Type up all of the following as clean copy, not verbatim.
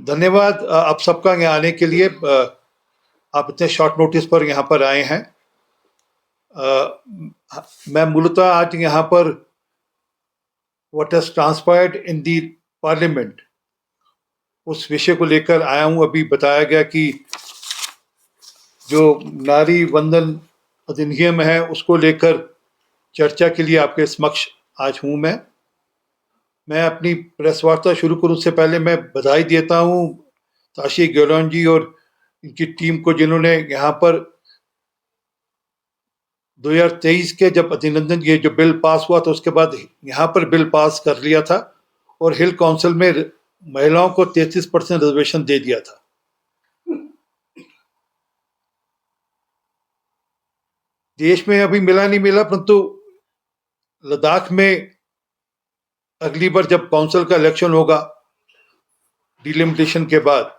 धन्यवाद आप सबका यहाँ आने के लिए। आप इतने शॉर्ट नोटिस पर यहाँ पर आए हैं। मैं मूलतः आज यहाँ पर what has transpired in the parliament उस विषय को लेकर आया हूँ। अभी बताया गया कि जो नारी वंदन अधिनियम है उसको लेकर चर्चा के लिए आपके समक्ष आज हूँ। मैं अपनी प्रेस वार्ता शुरू करूँ उससे पहले मैं बधाई देता हूँ ताशी गहलोत जी और इनकी टीम को, जिन्होंने यहाँ पर 2023 के जब अभिनंदन ये जो बिल पास हुआ था उसके बाद यहाँ पर बिल पास कर लिया था और हिल काउंसिल में महिलाओं को 33% रिजर्वेशन दे दिया था। देश में अभी मिला नहीं मिला, परंतु लद्दाख में अगली बार जब काउंसिल का इलेक्शन होगा डिलिमिटेशन के बाद,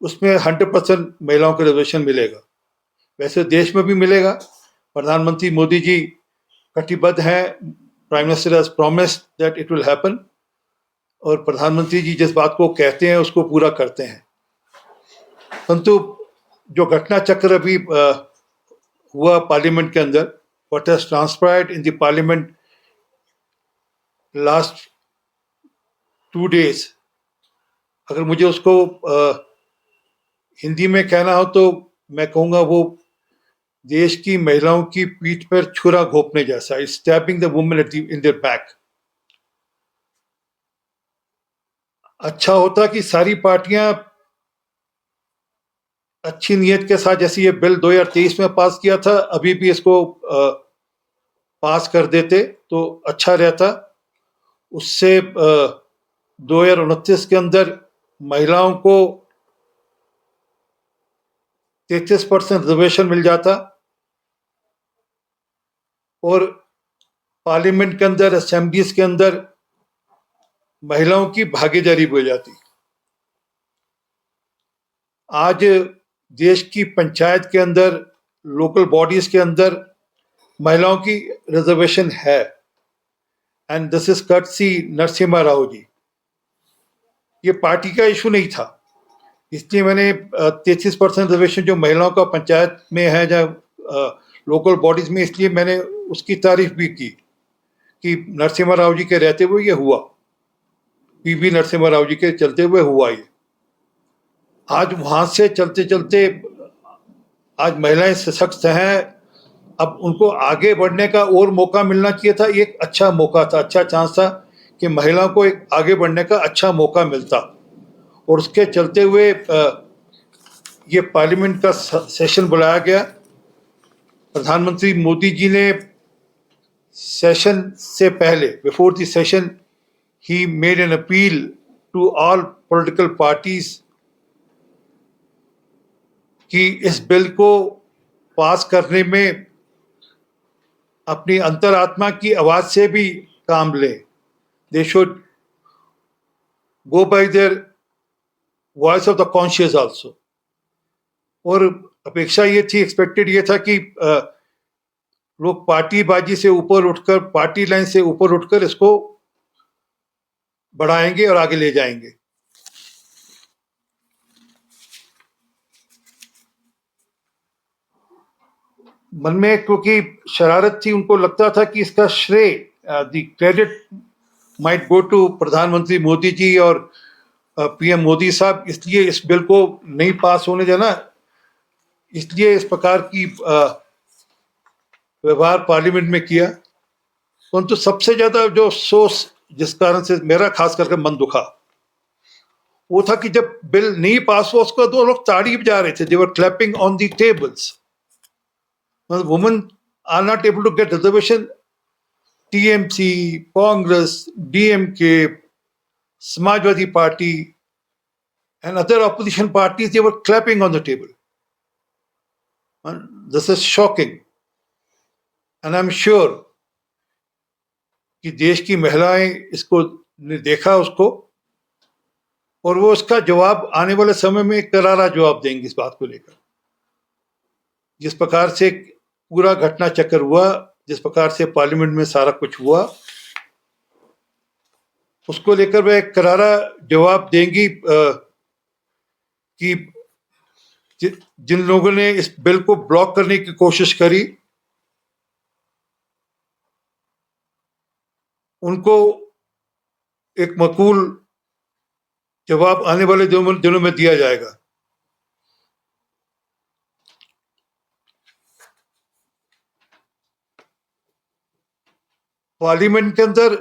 उसमें 100% महिलाओं को रिजर्वेशन मिलेगा। वैसे देश में भी मिलेगा। प्रधानमंत्री मोदी जी कटिबद्ध हैं। Prime minister has promised that it will happen, और प्रधानमंत्री जी जिस बात को कहते हैं उसको पूरा करते हैं। परंतु जो घटना चक्र अभी हुआ पार्लियामेंट के अंदर, what has transpired in the parliament last 2 days, अगर मुझे उसको हिंदी में कहना हो तो मैं कहूँगा वो देश की महिलाओं की पीठ पर छुरा घोंपने जैसा, stabbing the women in their back. अच्छा होता कि सारी पार्टियां अच्छी नीयत के साथ, जैसे ये बिल 2023 में पास किया था, अभी भी इसको पास कर देते तो अच्छा रहता। उससे 2029 के अंदर महिलाओं को 33% रिजर्वेशन मिल जाता और पार्लियामेंट के अंदर, असेंबलीज के अंदर महिलाओं की भागीदारी भी हो जाती। आज देश की पंचायत के अंदर, लोकल बॉडीज के अंदर महिलाओं की रिजर्वेशन है, and this is courtesy Narasimha Rao ji. ये पार्टी का इशू नहीं था, इसलिए मैंने 33% रिजर्वेशन जो महिलाओं का पंचायत में है या लोकल बॉडीज में, इसलिए मैंने उसकी तारीफ भी की कि नरसिम्हा राव जी के रहते हुए ये हुआ, पीवी नरसिम्हा राव जी के चलते हुए हुआ ये। आज वहां से चलते चलते आज महिलाएं सशक्त हैं। अब उनको आगे बढ़ने का और मौका मिलना चाहिए था। ये एक अच्छा मौका था, अच्छा चांस था कि महिलाओं को एक आगे बढ़ने का अच्छा मौका मिलता, और उसके चलते हुए ये पार्लियामेंट का सेशन बुलाया गया। प्रधानमंत्री मोदी जी ने सेशन से पहले, बिफोर द सेशन, ही made an appeal to all political parties कि इस बिल को पास करने में अपनी अंतरात्मा की आवाज से भी काम लें। They should go bye their voice of the conscious also. और अपेक्षा ये थी, एक्सपेक्टेड ये था कि लोग पार्टीबाजी से ऊपर उठकर, पार्टी लाइन से ऊपर उठकर इसको बढ़ाएंगे और आगे ले जाएंगे। मन में क्योंकि शरारत थी, उनको लगता था कि इसका श्रेय, the credit might go to प्रधानमंत्री मोदी जी और पीएम मोदी साहब, इसलिए इस बिल को नहीं पास होने देना, इसलिए इस प्रकार की व्यवहार पार्लियामेंट में किया। परंतु सबसे ज्यादा जो अफसोस जिस कारण से मेरा खास करके मन दुखा, वो था कि जब बिल नहीं पास हुआ उसको दो लोग ताड़ी बजा रहे थे, they were clapping on the tables. Women are not able to get reservation. TMC, Congress, DMK, Samajwadi party and other opposition parties, they were clapping on the table. And this is shocking. And I'm sure कि देश की महिलाएं इसको ने देखा उसको, और वो उसका जवाब आने वाले समय में करारा जवाब देंगे इस बात को लेकर। जिस प्रकार से पूरा घटना चक्र हुआ, जिस प्रकार से पार्लियामेंट में सारा कुछ हुआ, उसको लेकर वह करारा जवाब देंगी कि जिन लोगों ने इस बिल को ब्लॉक करने की कोशिश करी उनको एक मकबूल जवाब आने वाले दिनों में दिया जाएगा। पार्लियामेंट के अंदर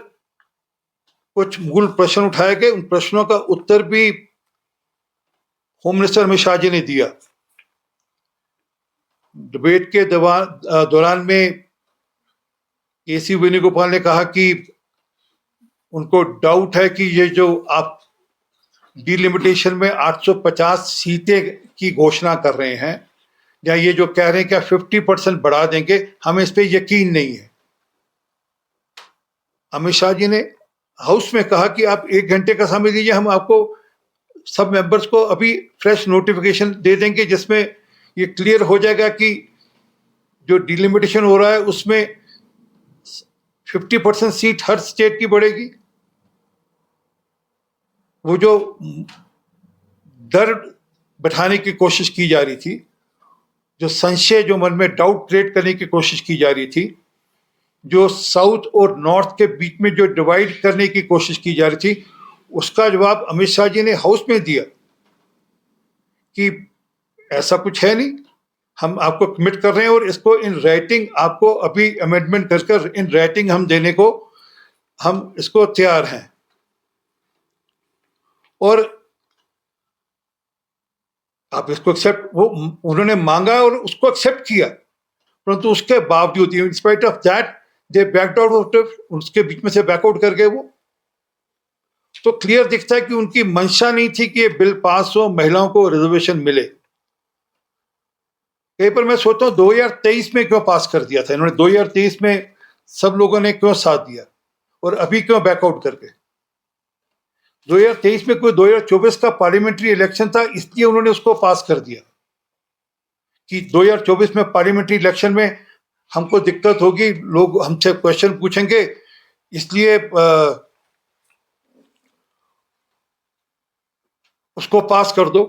कुछ मूल प्रश्न उठाए गए, उन प्रश्नों का उत्तर भी होम मिनिस्टर अमित शाह जी ने दिया। डिबेट के दौरान में केसी वेणुगोपाल ने कहा कि उनको डाउट है कि ये जो आप डिलिमिटेशन में 850 सीटें की घोषणा कर रहे हैं या ये जो कह रहे हैं कि 50% बढ़ा देंगे, हमें इस पे यकीन नहीं है। अमित शाह जी ने हाउस में कहा कि आप 1 घंटे का समय दीजिए, हम आपको सब मेंबर्स को अभी फ्रेश नोटिफिकेशन दे देंगे जिसमें ये क्लियर हो जाएगा कि जो डिलिमिटेशन हो रहा है उसमें 50% सीट हर स्टेट की बढ़ेगी। वो जो डर बैठाने की कोशिश की जा रही थी, जो संशय, जो मन में डाउट क्रिएट करने की कोशिश की जा रही थी, जो साउथ और नॉर्थ के बीच में जो डिवाइड करने की कोशिश की जा रही थी, उसका जवाब अमित शाह जी ने हाउस में दिया कि ऐसा कुछ है नहीं, हम आपको कमिट कर रहे हैं और इसको इन राइटिंग आपको अभी अमेंडमेंट कर इन राइटिंग हम देने को हम इसको तैयार हैं। और आप इसको एक्सेप्ट, वो उन्होंने मांगा और उसको एक्सेप्ट किया, परंतु उसके बावजूद in spite of that they backed out, उसके बीच में से बैकआउट कर गए। वो तो क्लियर दिखता है कि उनकी मंशा नहीं थी कि ये बिल पास हो, महिलाओं को रिजर्वेशन मिले। कहीं पर मैं सोचता हूँ 2023 में क्यों पास कर दिया था इन्होंने, 2023 में सब लोगों ने क्यों साथ दिया और अभी क्यों बैकआउट करके। 2023 में कोई 2024 का पार्लियामेंट्री इलेक्शन था, इसलिए उन्होंने उसको पास कर दिया कि 2024 में पार्लियामेंट्री इलेक्शन में हमको दिक्कत होगी, लोग हमसे क्वेश्चन पूछेंगे, इसलिए उसको पास कर दो।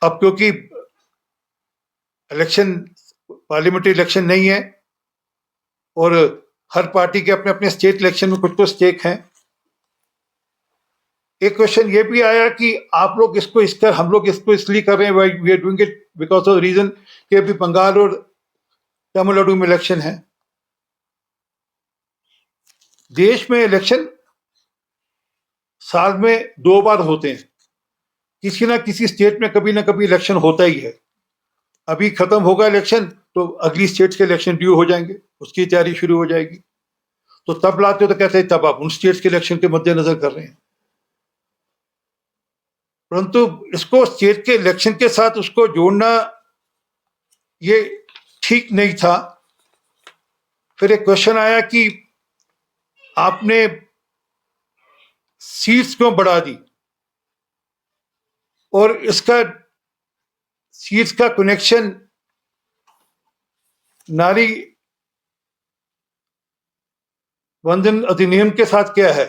अब क्योंकि इलेक्शन, पार्लियामेंट्री इलेक्शन नहीं है और हर पार्टी के अपने अपने स्टेट इलेक्शन में कुछ तो स्टेक हैं, एक क्वेश्चन ये भी आया कि आप लोग इसको हम लोग इसको इसलिए कर रहे हैं, we are doing it because of reason कि अभी बंगाल और तमिलनाडु में इलेक्शन है। देश में इलेक्शन साल में 2 बार होते हैं, किसी ना किसी स्टेट में कभी ना कभी इलेक्शन होता ही है। अभी खत्म होगा इलेक्शन तो अगली स्टेट के इलेक्शन ड्यू हो जाएंगे, उसकी तैयारी शुरू हो जाएगी। तो तब लाते हो तो कहते हैं तब आप उन स्टेट्स के इलेक्शन के मद्देनजर कर रहे हैं, परंतु इसको स्टेट के इलेक्शन के साथ उसको जोड़ना ये ठीक नहीं था। फिर एक क्वेश्चन आया कि आपने सीट्स क्यों बढ़ा दी और इसका सीट्स का कनेक्शन नारी वंदन अधिनियम के साथ क्या है।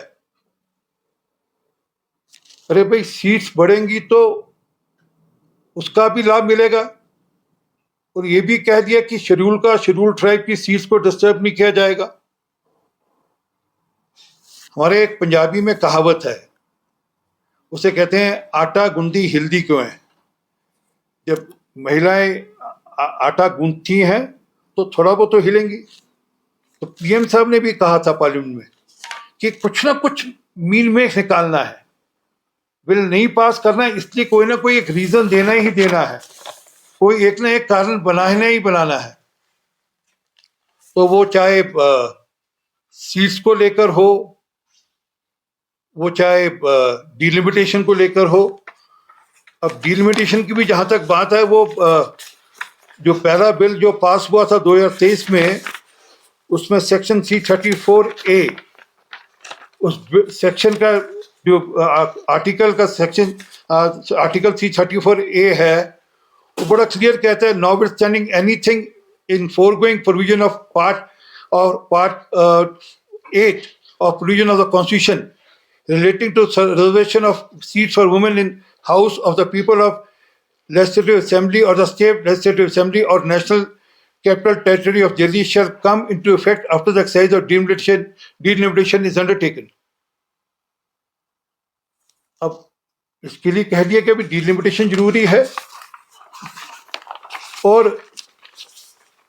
अरे भाई, सीट्स बढ़ेंगी तो उसका भी लाभ मिलेगा, और ये भी कह दिया कि शेड्यूल ट्राइब की सीट्स को डिस्टर्ब नहीं किया जाएगा। हमारे एक पंजाबी में कहावत है, उसे कहते हैं आटा गूंदी हिलदी क्यों है। जब महिलाएं आटा गूंथती हैं तो थोड़ा बहुत तो हिलेंगी। तो पीएम साहब ने भी कहा था पार्लियामेंट में कि कुछ ना कुछ मीन में निकालना है, बिल नहीं पास करना है, इसलिए कोई ना कोई एक रीजन देना ही देना है, कोई एक ना एक कारण बनाना ही बनाना है। तो वो चाहे सीट्स को लेकर हो, वो चाहे डिलिमिटेशन को लेकर हो। अब डिलिमिटेशन की भी जहां तक बात है, वो जो पहला बिल जो पास हुआ था 2023 में, उसमें सेक्शन 334A, उस सेक्शन का जो आर्टिकल का सेक्शन आर्टिकल 334A है, वो बड़ा क्लियर कहता है, notwithstanding anything in foregoing provision of part 8 of provision of the constitution, relating to reservation of seats for women in House of the People of Legislative Assembly or the State Legislative Assembly or National Capital Territory of Delhi shall come into effect after the exercise of delimitation is undertaken. अब इसके लिए कह दिया कि अभी delimitation जरूरी है और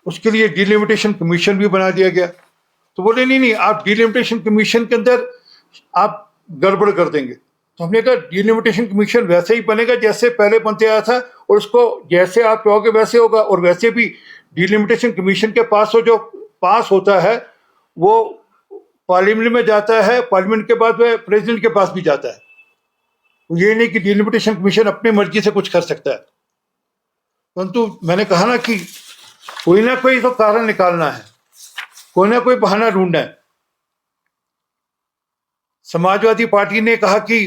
उसके लिए डिलिमिटेशन कमीशन भी बना दिया गया। तो बोले नहीं आप डिलिमिटेशन कमीशन के अंदर आप गड़बड़ कर देंगे। तो हमने कहा डिलिमिटेशन कमीशन वैसे ही बनेगा जैसे पहले बनते आया था और उसको जैसे आप कहोगे वैसे होगा। और वैसे भी डिलिमिटेशन कमीशन के पास जो पास होता है वो पार्लियामेंट में जाता है, पार्लियामेंट के बाद वह प्रेसिडेंट के पास भी जाता है। ये नहीं कि डिलिमिटेशन कमीशन अपनी मर्जी से कुछ कर सकता है। परंतु मैंने कहा ना कि कोई ना कोई तो कारण निकालना है, कोई ना कोई बहाना ढूंढना है। समाजवादी पार्टी ने कहा कि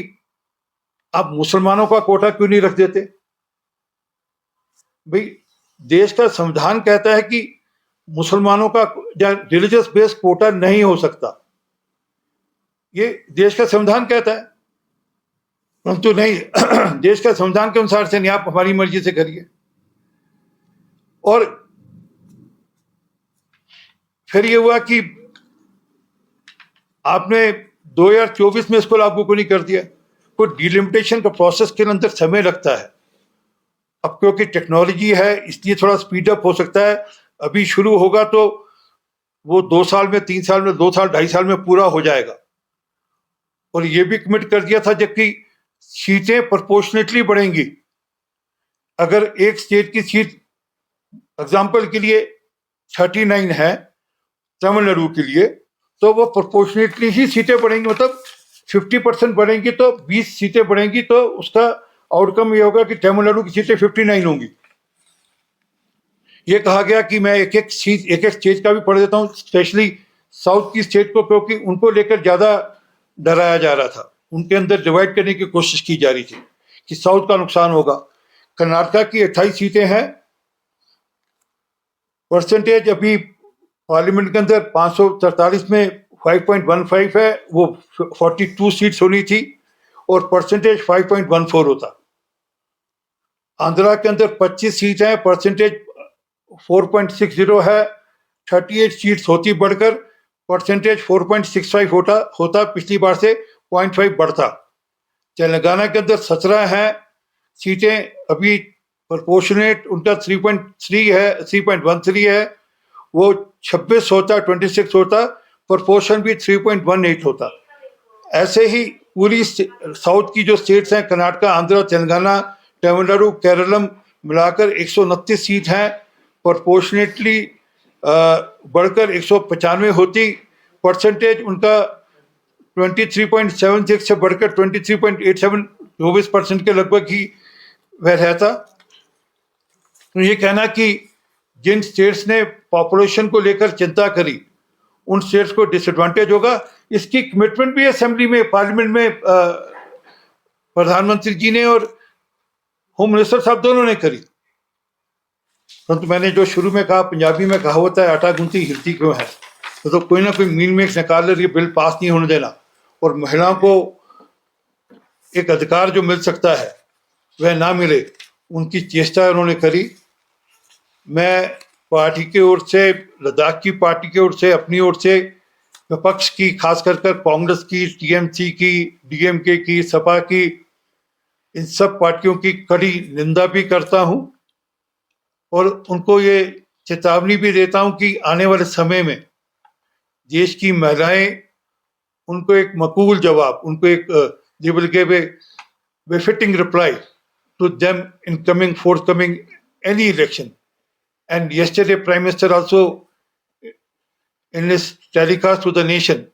आप मुसलमानों का कोटा क्यों नहीं रख देते? भाई देश का संविधान कहता है कि मुसलमानों का रिलीजियस बेस्ड कोटा नहीं हो सकता, ये देश का संविधान कहता है। परंतु नहीं, देश का संविधान के अनुसार से नहीं, आप हमारी मर्जी से करिए। और फिर ये हुआ कि आपने 2024 में इसको लागू क्यों नहीं कर दिया? कोई डिलिमिटेशन का प्रोसेस के अंदर समय लगता है। अब क्योंकि टेक्नोलॉजी है इसलिए थोड़ा स्पीड अप हो सकता है। अभी शुरू होगा तो वो 2 साल में, 3 साल में, 2 साल, 2.5 साल में पूरा हो जाएगा। और ये भी कमिट कर दिया था जबकि सीटें प्रोपोर्शनेटली बढ़ेंगी। अगर एक स्टेट की सीट एग्जाम्पल के लिए 39 है तमिलनाडु के लिए, तो वो प्रोपोर्शनेटली ही सीटें बढ़ेंगी, मतलब 50% बढ़ेंगी तो 20 सीटें बढ़ेंगी, तो उसका आउटकम ये होगा कि तमिलनाडु की सीटें 59 होंगी। ये कहा गया कि मैं एक एक स्टेट का भी पढ़ देता हूँ, स्पेशली साउथ की स्टेट को, क्योंकि उनको लेकर ज्यादा डराया जा रहा था। उनके अंदर डिवाइड करने की कोशिश की जा रही थी कि साउथ का नुकसान होगा। कर्नाटक की 28 सीटें हैं। परसेंटेज अभी पार्लियामेंट के अंदर 543 में 5.15 है, वो 42 सीट्स होनी थी और परसेंटेज 5.14 होता। आंध्रा के अंदर 25 सीट हैं, परसेंटेज 4.60 है, 38 सीट्स होती बढ़कर परसेंटेज 4.65 होता पिछली बार से 0.5 बढ़ता। तेलंगाना के अंदर 17 हैं सीटें, अभी प्रोपोर्शनेट उनका 3.3 है, 3.13 है, वो 26 होता, 26 होता, प्रोपोर्शन भी 3.18 होता। ऐसे ही पूरी साउथ की जो स्टेट्स हैं, कर्नाटक, आंध्र, तेलंगाना, तमिलनाडु, केरलम मिलाकर 129 सीट हैं, प्रोपोर्शनेटली बढ़कर 195 होती। परसेंटेज उनका 23.76 से बढ़कर 23.87, 24% के लगभग ही वह रहता। तो ये कहना कि जिन स्टेट्स ने पॉपुलेशन को लेकर चिंता करी उन स्टेट्स को डिसएडवांटेज होगा, इसकी कमिटमेंट भी असेंबली में, पार्लियामेंट में प्रधानमंत्री जी ने और होम मिनिस्टर साहब दोनों ने करी। परंतु मैंने जो शुरू में कहा, पंजाबी में कहावत है आटा गूंथी हिलती क्यों है, तो कोई ना कोई मीन में निकाल कर ये बिल पास नहीं होने देना और महिलाओं को एक अधिकार जो मिल सकता है वह ना मिले, उनकी चेष्टा उन्होंने करी। मैं पार्टी की ओर से, लद्दाख की पार्टी की ओर से, अपनी ओर से विपक्ष की, खास कर कांग्रेस की, टीएमसी की, डीएमके की, सपा की, इन सब पार्टियों की कड़ी निंदा भी करता हूं और उनको ये चेतावनी भी देता हूं कि आने वाले समय में देश की महिलाएं, उनको एक मकबूल जवाब, उनको एक they will give a befitting reply to them in forthcoming any election. And yesterday Prime Minister also in his telecast to the nation,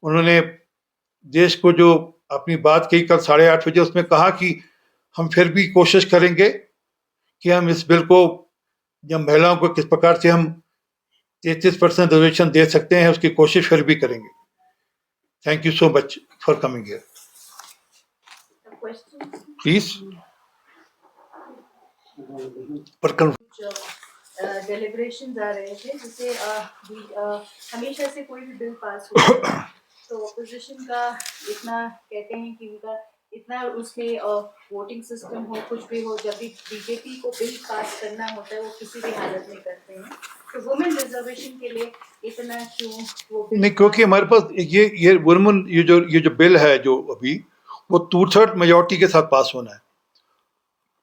उन्होंने देश को जो अपनी बात कही कल 8:30 बजे, उसमें कहा कि हम फिर भी कोशिश करेंगे कि हम इस बिल को, जब महिलाओं को किस प्रकार से हम 33% रिजर्वेशन दे सकते हैं, उसकी कोशिश फिर भी करेंगे। Thank you so much for coming here. Please. Deliberations आ रहे थे, जिससे हमेशा से कोई भी बिल पास हो तो ऑपोजिशन का इतना कहते हैं कि उनका इतना उसमें वोटिंग सिस्टम हो कुछ भी हो, जब भी बीजेपी को बिल पास करना होता है वो किसी भी हालत में करते हैं, तो वुमेन रिजर्वेशन के लिए इतना क्यों वो बिल नहीं, क्योंकि हमारे पास ये वुमेन ये जो बिल है जो अभी वो 2/3 मेजोरिटी के साथ पास होना है,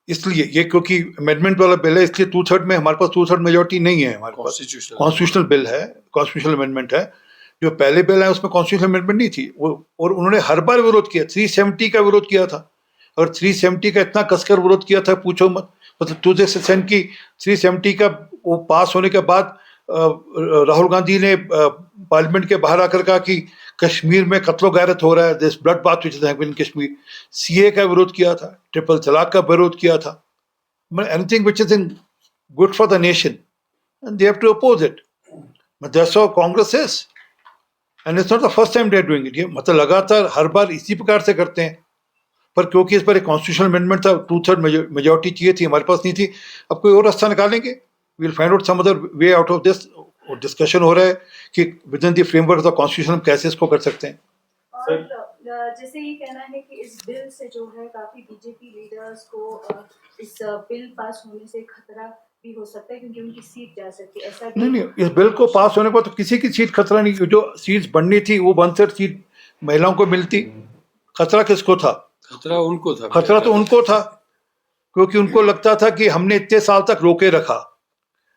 इसलिए ये क्योंकि अमेंडमेंट वाला बिल है, इसलिए 2/3 में हमारे पास 2/3 मेजोरिटी नहीं है हमारे पास। कॉन्स्टिट्यूशनल बिल है, कॉन्स्टिट्यूशनल अमेंडमेंट है। जो पहले बिल है उसमें कॉन्स्टिट्यूशनल अमेंडमेंट नहीं थी वो, और उन्होंने हर बार विरोध किया, 370 का विरोध किया था, और 370 का इतना कसकर विरोध किया था पूछो मत। मतलब 2000 की 370 का वो पास होने के बाद राहुल गांधी ने पार्लियामेंट के बाहर आकर कहा कि कश्मीर में कत्लो गारत हो रहा है, this blood bath which is happening in Kashmir. CA का विरोध किया था, ट्रिपल तलाक का विरोध किया था, anything which is in good for the nation and they have to oppose it. That's how Congress is, and it's not the first time they are doing it. ये मतलब लगातार हर बार इसी प्रकार से करते हैं, पर क्योंकि इस पर एक कॉन्स्टिट्यूशनल अमेंडमेंट था, 2/3 मेजोरिटी चाहिए थी, हमारे पास नहीं थी। अब कोई और रास्ता निकालेंगे, we will find out some other way out of this. और डिस्कशन हो रहा है कि within the framework of the constitution कैसे इसको कर सकते हैं। और जैसे ये कहना है कि इस बिल से जो है काफी बीजेपी लीडर्स को इस बिल पास होने से खतरा भी हो सकता है क्योंकि उनकी सीट जा सकती है, ऐसा भी नहीं, इस बिल को पास होने पर तो किसी की सीट खतरा नहीं, जो सीट बननी थी वो 1/3 सीट महिलाओं को मिलती। खतरा किसको था? खतरा उनको था। खतरा तो उनको था, क्योंकि उनको लगता था कि हमने इतने साल तक रोके रखा,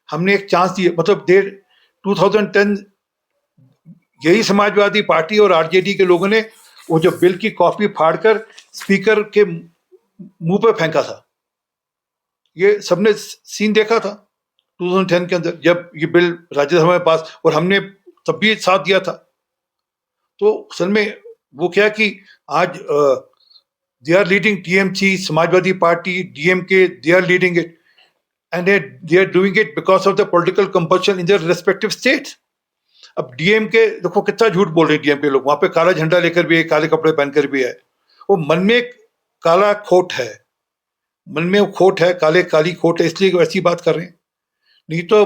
हमने एक चांस दिया। मतलब 2010 यही समाजवादी पार्टी और आरजेडी के लोगों ने वो जो बिल की कॉपी फाड़कर स्पीकर के मुंह पे फेंका था। ये सबने सीन देखा था 2010 के अंदर, जब ये बिल राज्यसभा में पास, और हमने तब भी साथ दिया था। तो असल में वो क्या कि आज they are leading, TMC, Samajwadi Party, DMK, they are leading it, and they are doing it because of the political compulsion in their respective states. अब डीएमके देखो कितना झूठ बोल रहे हैं डीएमके लोग, वहां पे काला झंडा लेकर भी है, काले कपड़े पहनकर भी है। वो मन में एक काला खोट है, मन में वो खोट है, काली खोट है, इसलिए वो ऐसी बात कर रहे हैं। नहीं तो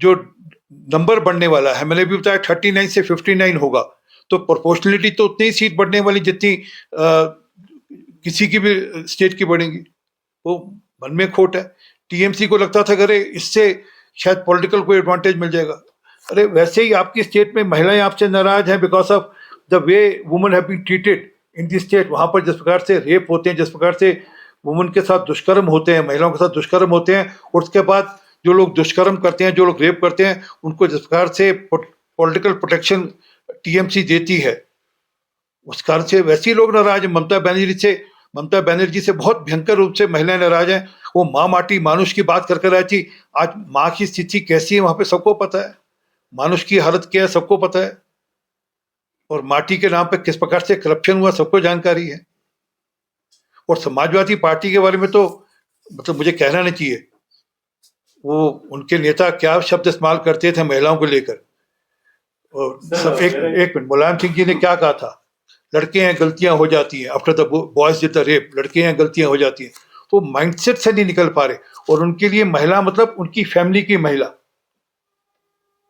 जो नंबर बढ़ने वाला है, मैंने भी बताया 39 से 59 होगा, तो प्रोपोर्शनलिटी तो उतनी ही सीट बढ़ने वाली जितनी किसी की भी स्टेट की बढ़ेंगी। वो मन में खोट है। टीएमसी को लगता था अरे इससे शायद पॉलिटिकल कोई एडवांटेज मिल जाएगा। अरे वैसे ही आपकी स्टेट में महिलाएं आपसे नाराज हैं because of the way women have been treated in the state. वहां पर जिस प्रकार से रेप होते हैं, जिस प्रकार से वुमेन के साथ दुष्कर्म होते हैं, महिलाओं के साथ दुष्कर्म होते हैं, और उसके बाद जो लोग दुष्कर्म करते हैं, जो लोग रेप करते हैं, उनको जिस प्रकार से पॉलिटिकल प्रोटेक्शन टीएमसी देती है, उस कारण से वैसे ही लोग नाराज हैं। ममता बनर्जी से बहुत भयंकर रूप से महिलाएं नाराज हैं। वो माँ माटी मानुष की बात कर रही थी, आज माँ की स्थिति कैसी है वहां पे सबको पता है, मानुष की हालत क्या है सबको पता है, और माटी के नाम पे किस प्रकार से करप्शन हुआ सबको जानकारी है। और समाजवादी पार्टी के बारे में तो मतलब मुझे कहना नहीं चाहिए, वो उनके नेता क्या शब्द इस्तेमाल करते थे महिलाओं को लेकर। और सब एक मिनट, मुलायम सिंह जी ने क्या कहा था, लड़के हैं गलतियां हो जाती हैं, after the boys did the rape, लड़के हैं गलतियां हो जाती हैं। वो माइंडसेट से नहीं निकल पा रहे, और उनके लिए महिला मतलब उनकी फैमिली की महिला।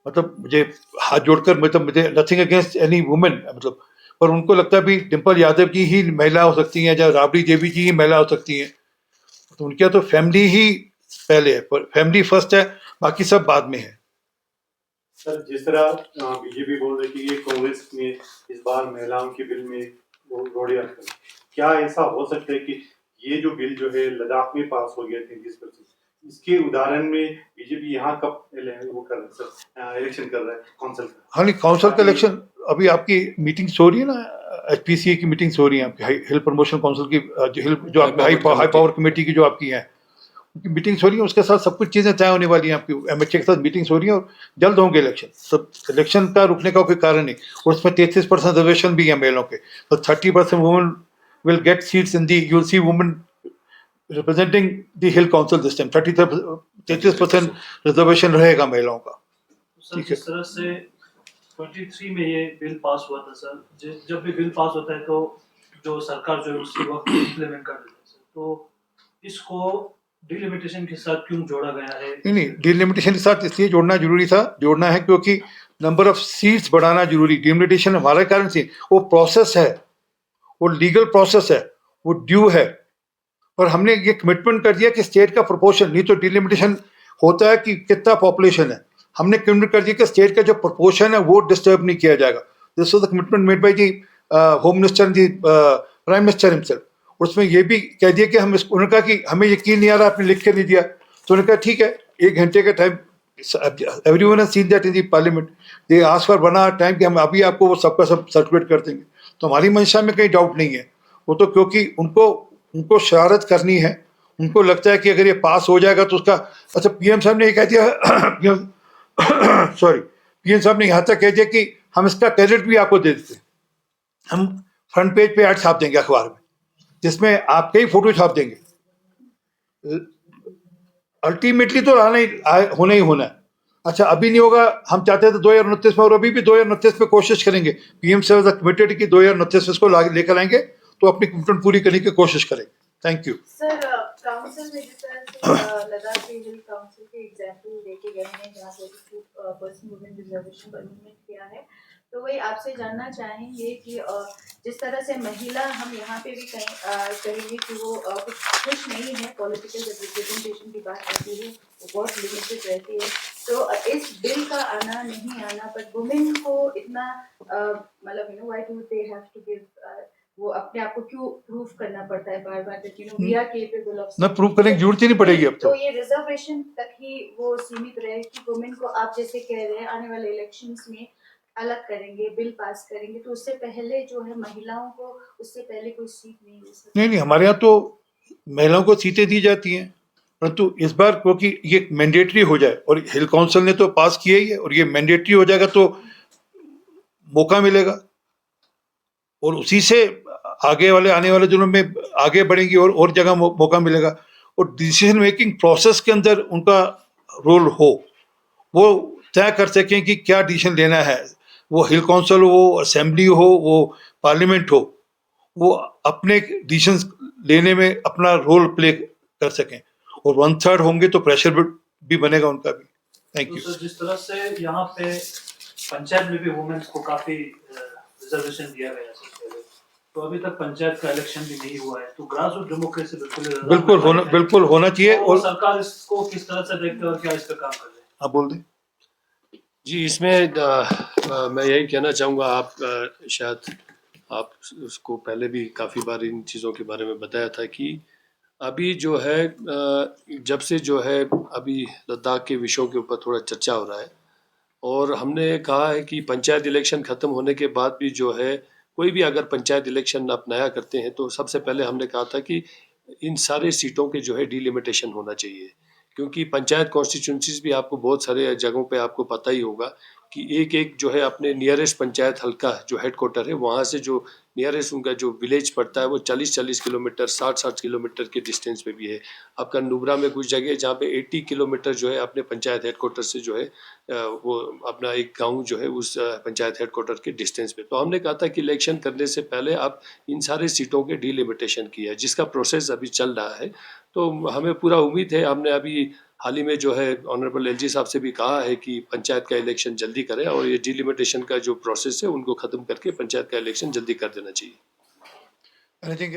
मतलब मुझे हाथ जोड़कर, मतलब मुझे नथिंग अगेंस्ट एनी वुमेन, मतलब पर उनको लगता है भी डिम्पल यादव जी ही महिला हो सकती हैं, या राबड़ी देवी जी ही महिला हो सकती हैं। तो उनके तो फैमिली ही पहले है, पर फैमिली फर्स्ट है, बाकी सब बाद में है। सर, जिस तरह बीजेपी बोल रही कि ये कांग्रेस ने इस बार महिलाओं के बिल में रोड़े रखा, क्या ऐसा हो सकता है कि ये जो बिल जो है लद्दाख में पास हो गया 33%, इसके उदाहरण में बीजेपी यहाँ कब वो कर रहा है सर, इलेक्शन कर रहा है काउंसिल का? हाँ नहीं, काउंसिल का इलेक्शन अभी आपकी मीटिंग्स हो रही है ना, एचपीसीए की मीटिंग्स हो रही है आपकी, हिल प्रमोशन काउंसिल की, जो आपकी हाई पावर कमेटी की जो आपकी है, उनकी मीटिंग्स हो रही है, उसके साथ सब कुछ चीजें तय होने वाली हैं। आपकी एमएचए के साथ मीटिंग्स हो रही है, और जल्द होंगे इलेक्शन। सब इलेक्शन का रुकने का कोई कारण नहीं, और उसमें 33% रिजर्वेशन भी है महिलाओं के, तो 30% women will get seats in the, you will see women representing the hill council this time. 33% reservation रहेगा महिलाओं का। सर, जिस तरह से 23 में ये बिल पास हुआ था सर, जब भी बिल पास होता है तो जो सरकार जो है उसी वक्त इम्प्लीमेंट कर देती है सर, तो इसको डिलिमिटेशन के साथ क्यों जोड़ा गया है? नहीं, डिलिमिटेशन के साथ इसलिए जोड़ना है क्योंकि नंबर ऑफ सीट्स बढ़ाना जरूरी। डिलिमिटेशन हमारे कारण से वो प्रोसेस है, वो लीगल प्रोसेस है, वो ड्यू है, और हमने ये कमिटमेंट कर दिया कि स्टेट का प्रोपोर्शन, नहीं तो डिलिमिटेशन होता है कि कितना पॉपुलेशन है, हमने कमिटमेंट कर दिया कि स्टेट का जो प्रोपोर्शन है वो डिस्टर्ब नहीं किया जाएगा। This was the commitment made by the home minister and the prime minister himself. उसमें ये भी कह दिया कि उन्होंने कहा कि हमें यकीन नहीं आ रहा, आपने लिख के नहीं दिया, तो उन्होंने कहा ठीक है, 1 घंटे का time, everyone has seen that in the parliament, they ask for 1 hour time कि हम अभी आपको वो सबका सब सर्टिफिकेट कर देंगे। तो हमारी मंशा में कहीं डाउट नहीं है, वो तो क्योंकि उनको शरारत करनी है, उनको लगता है कि अगर ये पास हो जाएगा तो उसका, अच्छा पीएम साहब ने ये कह दिया सॉरी, पीएम साहब ने यहाँ तक कह दिया कि हम इसका क्रेडिट भी आपको दे देते हैं, हम फ्रंट पेज पे ऐड छाप देंगे अखबार में, जिसमें आपके ही फोटो छाप देंगे। अल्टीमेटली तो होना ही होना है। अच्छा अभी नहीं होगा, हम चाहते थे 2029 में, और अभी भी 2029 में कोशिश करेंगे। पीएम साहब कमिटेड कि 2029 में इसको लेकर आएंगे, तो अपनी कमिटमेंट पूरी करने की कोशिश करेंगे। Thank you sir. काउंसिल में जिस तरह से लद्दाख के हिल काउंसिल के एग्जाम्पल लेके गए हैं जहाँ पे पर्सन वुमेन रिजर्वेशन पर अमेंडमेंट किया है, तो वही आपसे जानना चाहेंगे कि जिस तरह से महिला हम यहाँ पे भी कहेंगे कि वो कुछ खुश नहीं है, पॉलिटिकल रिप्रेजेंटेशन की बात आती है वो बहुत लिमिटेड रहती है, तो इस बिल का आना नहीं आना पर वुमेन को इतना मतलब why do they have to give, वो अपने आप को क्यों प्रूव करना पड़ता है बार बार that we are capable of, ना प्रूव करने की जरूरत ही नहीं पड़ेगी अब तो ये रिजर्वेशन तक ही वो सीमित रहे कि वुमेन को आप जैसे कह रहे हैं आने वाले इलेक्शंस में अलग करेंगे, बिल पास करेंगे, तो उससे पहले जो है महिलाओं को उससे पहले कोई सीट नहीं मिल सकती। नहीं, हमारे यहाँ तो महिलाओं को सीटें दी जाती हैं, परंतु इस बार क्योंकि ये मैंडेटरी हो जाए, और हिल काउंसिल ने तो पास किया ही है, और ये मैंडेटरी हो जाएगा तो मौका मिलेगा, और उसी से आने वाले दिनों में आगे बढ़ेंगी, और जगह मौका मिलेगा, और डिसीजन मेकिंग प्रोसेस के अंदर उनका रोल हो, वो तय कर सकें कि क्या डिसीजन लेना है, वो हिल काउंसिल हो, असेंबली हो, वो पार्लियामेंट हो, वो अपने डिसीजन लेने में अपना रोल प्ले कर सकें, और 1/3 होंगे तो प्रेशर भी बनेगा उनका भी। थैंक तो यू। सर जिस तरह से यहाँ पे पंचायत में भी वुमेन्स को काफी रिजर्वेशन दिया गया है पहले, तो अभी तक पंचायत का इलेक्शन भी नहीं हुआ है, तो ग्रास रूट डेमोक्रेसी बिल्कुल होना चाहिए, और सरकार इसको किस तरह से देखते हैं और क्या इस पर काम कर रहे हैं? आप बोल दें। जी, इसमें मैं यही कहना चाहूँगा, आप शायद आप उसको पहले भी काफ़ी बार इन चीज़ों के बारे में बताया था कि अभी जो है जब से जो है अभी लद्दाख के विषयों के ऊपर थोड़ा चर्चा हो रहा है, और हमने कहा है कि पंचायत इलेक्शन ख़त्म होने के बाद भी जो है कोई भी अगर पंचायत इलेक्शन आप नया करते हैं तो सबसे पहले हमने कहा था कि इन सारे सीटों के जो है डिलिमिटेशन होना चाहिए, क्योंकि पंचायत कॉन्स्टिट्यूंसीज भी आपको बहुत सारे जगहों पे आपको पता ही होगा कि एक जो है अपने नियरेस्ट पंचायत हल्का जो हेडक्वार्टर है वहाँ से जो नियरेस्ट उनका जो विलेज पड़ता है वो 40-40 किलोमीटर 60-60 किलोमीटर के डिस्टेंस पे भी है। आपका नुब्रा में कुछ जगह जहाँ पे 80 किलोमीटर जो है अपने पंचायत हेडक्वार्टर से जो है वो अपना एक गांव जो है उस पंचायत हेडक्वार्टर के डिस्टेंस पे। तो हमने कहा था कि इलेक्शन करने से पहले आप इन सारे सीटों के डिलिमिटेशन किया है, जिसका प्रोसेस अभी चल रहा है। तो हमें पूरा उम्मीद है, हमने अभी हाल ही में जो है ऑनरेबल एलजी साहब से भी कहा है कि पंचायत का इलेक्शन जल्दी करें, और ये डिलिमिटेशन का जो प्रोसेस है उनको ख़त्म करके पंचायत का इलेक्शन जल्दी कर देना चाहिए। एनीथिंग